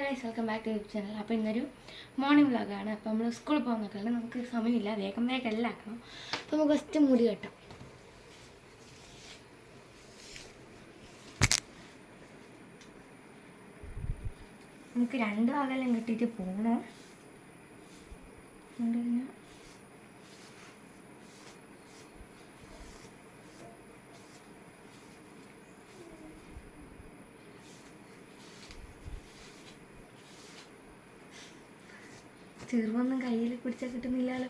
Guys welcome back to YouTube channel. അപ്പോൾ ഇന്നൊരു morning വ്ളോഗാണ്. അപ്പോൾ നമ്മൾ സ്കൂളിൽ പോകുന്നൊക്കെയാണ്, നമുക്ക് സമയമില്ല, വേഗം എല്ലാം ആക്കണം. അപ്പോൾ നമുക്ക് ഫസ്റ്റ് മുടി കെട്ടാം. നമുക്ക് 2 ഭാഗമെല്ലാം കെട്ടിയിട്ട് പോകണം. ചെറുവൊന്നും കയ്യിൽ പിടിച്ചാൽ കിട്ടുന്നില്ലല്ലോ.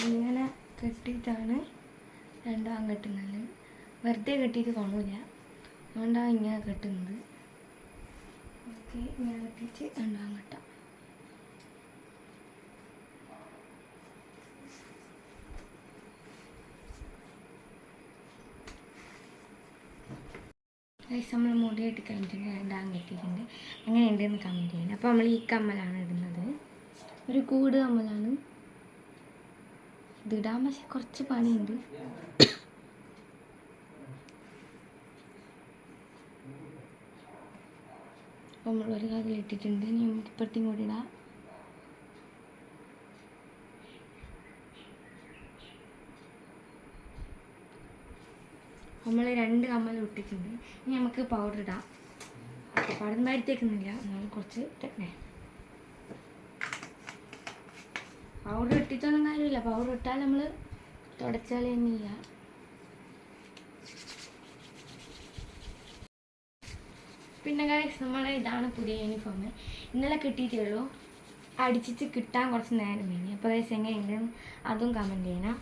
ഇങ്ങനെ കെട്ടിയിട്ടാണ് 2 ഭാഗം കെട്ടുന്നത്. വെറുതെ കെട്ടിയിട്ട് കാണില്ല, അതുകൊണ്ടാണ് ഇങ്ങനെ കെട്ടുന്നത്. ഓക്കെ, ഇങ്ങനെ കെട്ടിയിട്ട് 2 ഭാഗം കെട്ടാം. നമ്മൾ മുടി കെട്ടി കഴിഞ്ഞിട്ടുണ്ട്, 2 ഭാഗം കെട്ടിയിട്ടുണ്ട്. അങ്ങനെ ഉണ്ടെന്ന് കമൻറ്റ് ചെയ്യുന്നത്. അപ്പോൾ നമ്മൾ ഈ കമ്മലാണ് ഇടുന്നത്, ഒരു കൂട് കമ്മലാണ്. ഇതിടാൻ പക്ഷെ കുറച്ച് പണിയുണ്ട്. അപ്പോൾ നമ്മൾ ഒരു കാതിൽ ഇട്ടിട്ടുണ്ട്, ഇനി ഇപ്പുറത്തും കൂടി ഇടാം. നമ്മൾ 2 കമ്മൽ ഇട്ടിട്ടുണ്ട്. ഇനി നമുക്ക് പൗഡർ ഇടാം. പൗഡർ മരുത്തേക്കുന്നില്ല, നമ്മൾ കുറച്ച് ഇട്ടേ. പൗഡർ ഇട്ടിട്ടൊന്നും കാര്യമില്ല, പൗഡർ ഇട്ടാൽ നമ്മൾ തുടച്ചാൽ തന്നെയില്ല. പിന്നെ ഗൈസ്, നമ്മളെ ഇതാണ് പുതിയ യൂണിഫോം. ഇന്നലെ കിട്ടിയിട്ടേ ഉള്ളൂ, അടിച്ചിട്ട് കിട്ടാൻ കുറച്ച് നേരം വേണ്ടി. അപ്പോൾ ഗൈസ് എങ്ങനെയുണ്ടെന്ന് അതും കമൻറ്റ് ചെയ്യണം.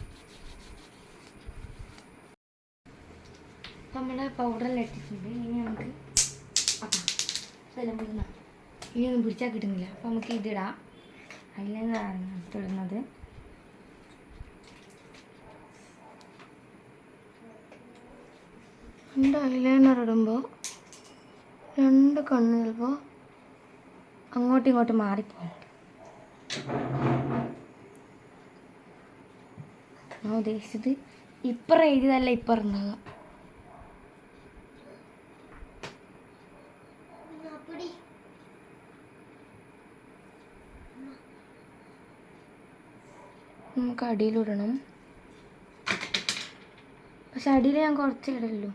നമ്മൾ പൗഡറെല്ലാം ഇട്ടിട്ടുണ്ട്. ഇനി നമുക്ക് ഇതെല്ലാം പിടുന്ന ഇനിയൊന്നും പിടിച്ചാൽ കിട്ടുന്നില്ല. അപ്പോൾ നമുക്ക് ഇതിടാം. ഐലൈനറാണ് ഇടുന്നത്. ഐലൈനർ ഇടുമ്പോൾ 2 കണ്ണ് ചിലപ്പോൾ അങ്ങോട്ടും ഇങ്ങോട്ടും മാറിപ്പോകും. ഞാൻ ഉദ്ദേശിച്ചത് ഇപ്പുറം എഴുതിയതല്ല ഇപ്പുറം ഉണ്ടാകുക. നമുക്ക് അടിയിലിടണം, പക്ഷെ അടിയിൽ ഞാൻ കുറച്ച് ഇടല്ലോ,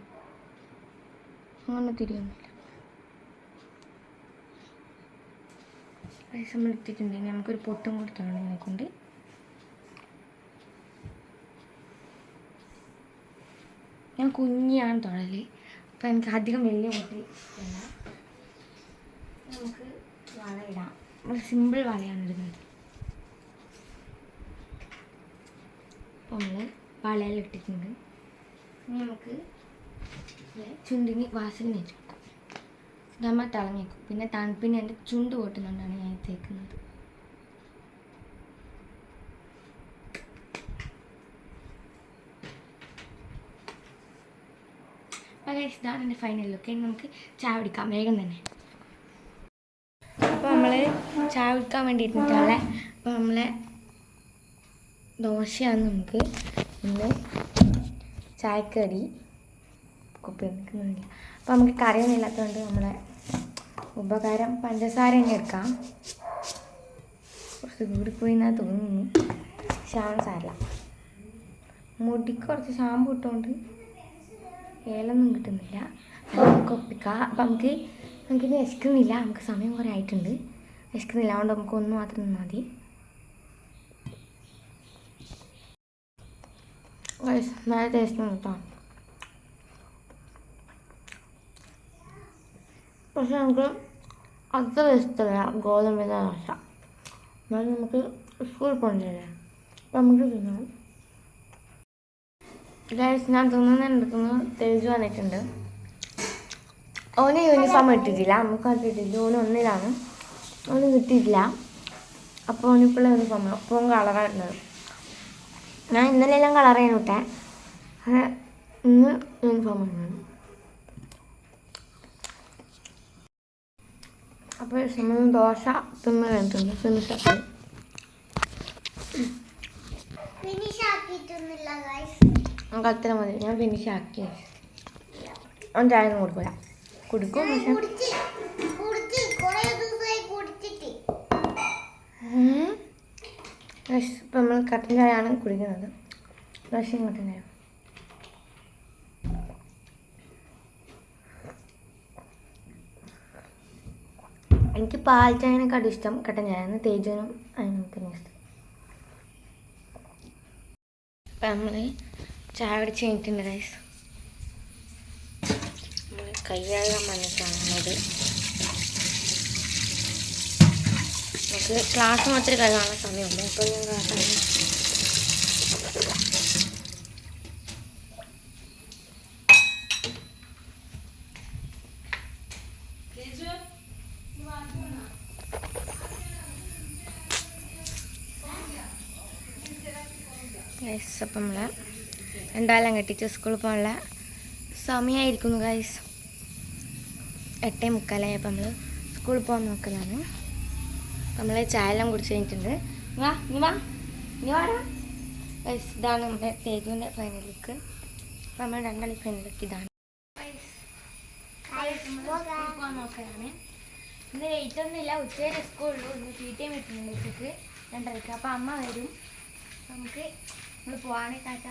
അങ്ങനെ തിരിയൊന്നുമില്ല. പൈസ നമ്മൾ ഇട്ടിട്ടുണ്ടെങ്കിൽ നമുക്കൊരു പൊട്ടും കൊടുത്താണ് ഇതിനെക്കൊണ്ട്. ഞാൻ കുഞ്ഞാണ് തൊഴൽ, അപ്പം എനിക്ക് അധികം വലിയ പൊട്ടി ഇല്ല. നമുക്ക് വള ഇടാം. നമ്മൾ സിമ്പിൾ വളയാണ് ഇടുന്നത്. നമ്മൾ വളയെല്ലാം ഇട്ടിട്ടുണ്ട്. ഇനി നമുക്ക് ചുണ്ടിന് വാസലിന് വെച്ച് കൊടുക്കാം. നമ്മൾ തിളങ്ങിക്കും. പിന്നെ തണുപ്പിന് എൻ്റെ ചുണ്ട് പൊട്ടുന്നുകൊണ്ടാണ് ഞാൻ തേക്കുന്നത്. അപ്പോൾ ഇതാണ് എൻ്റെ ഫൈനൽ ലുക്ക്. ഇനി നമുക്ക് ചായ കുടിക്കാം വേഗം തന്നെ. അപ്പോൾ നമ്മൾ ചായ കുടിക്കാൻ വേണ്ടിയിട്ടുള്ള അപ്പോൾ നമ്മളെ ദോശയാണ് നമുക്ക് ഇന്ന് ചായക്കടി. കുപ്പി വെക്കുന്നില്ല, അപ്പോൾ നമുക്ക് കറിയൊന്നും ഇല്ലാത്തതുകൊണ്ട് നമ്മളെ ഉപകാരം പഞ്ചസാര തന്നെ എടുക്കാം. കുറച്ച് കൂടിപ്പോയി എന്നാ തോന്നുന്നു, സാരമില്ല. മുടിക്ക് കുറച്ച് ഷാമ്പു ഇട്ടുകൊണ്ട് ഏലൊന്നും കിട്ടുന്നില്ല, നമുക്ക് ഒപ്പിക്കാം. അപ്പം നമുക്കിത് വിശക്കുന്നില്ല, നമുക്ക് സമയം കുറേ ആയിട്ടുണ്ട്. വിശക്കുന്നില്ല, അതുകൊണ്ട് നമുക്ക് ഒന്ന് മാത്രം നിന്നാൽ മതി. നല്ല ടേസ്റ്റ് കേട്ടോ, പക്ഷെ നമുക്ക് അത്ര ഇഷ്ടമല്ല ഗോതമ്പിൻ്റെ ദോശ. എന്നാലും നമുക്ക് സ്കൂളിൽ പോകണ്ടല്ലേ, അപ്പം നമുക്ക് തിന്നാം. ഗൈസ്, ഞാൻ തിന്നുന്നതിനെടുക്കുന്നത് തേജു വന്നിട്ടുണ്ട്. ഓന് യൂണിഫോം ഇട്ടിട്ടില്ല, നമുക്ക് ഇട്ടിട്ടില്ല. ഓന് ഒന്നിലാണ്, ഓന് കിട്ടിയിട്ടില്ല. അപ്പോൾ ഓനിപ്പോൾ യൂണിഫോം അപ്പോൾ കളറാണ്. ഞാൻ ഇന്നലെ എല്ലാം കളർ ചെയ്യാൻ വിട്ടേ, ഇന്ന് യൂണിഫോം ആണ്. അപ്പോൾ നമ്മൾ ദോശ തിന്ന് കഴിഞ്ഞിട്ടുണ്ട്. നമുക്ക് അത്ര മതി. ഞാൻ ഫിനിഷ് ആക്കി. അവൻ ചായ ഒന്നും കൊടുക്കില്ല, കുടിക്കും. പക്ഷേ ഇപ്പം നമ്മൾ കട്ടൻ ചായയാണ് കുടിക്കുന്നത്. ദോശയും കട്ടൻ ചായ. എനിക്ക് പാൽ ചായനേക്കാൾ ഇഷ്ടം കട്ടൻ ചായയാണ്. തേജനും അതിനൊക്കെ ഇഷ്ടം. ഇപ്പം നമ്മൾ ചായ കുടിച്ച് കഴിഞ്ഞിട്ടുണ്ട് ഗൈസ്. നമ്മൾ കയ്യാകാൻ വന്നിട്ടാണുള്ളത്. നമുക്ക് ക്ലാസ് മാത്രമേ കഴുകാനുള്ള സമയമുള്ളൂ. അപ്പോൾ ഞാൻ ക്ലാസ് ഗൈസ്. അപ്പം നമ്മൾ രണ്ടാളെല്ലാം കെട്ടിച്ച് സ്കൂളിൽ പോകാനുള്ള സമയമായിരിക്കുന്നു ഗൈസ്. 8:45 അപ്പം നമ്മൾ സ്കൂളിൽ പോകാൻ നോക്കലാണ്. നമ്മൾ ചായ എല്ലാം കുടിച്ച് കഴിഞ്ഞിട്ടുണ്ട്. ഗൈസ് ഇതാണ് നമ്മുടെ തേജുവിൻ്റെ ഫൈനൽ ലുക്ക്. അപ്പം നമ്മൾ രണ്ടാളി ഫൈനൽ ലുക്ക് ഇതാണ്. പോകാൻ നോക്കലാണ്. ഇന്ന് ലേറ്റ് ഒന്നുമില്ല, ഉച്ചവരെ സ്കൂളുള്ളൂ. ഇന്ന് PTM കിട്ടുന്നുണ്ട് ഉച്ചക്ക് 2:30. അപ്പം അമ്മ വരും. നമുക്ക് നമ്മൾ പോവാണ്. ടാറ്റ.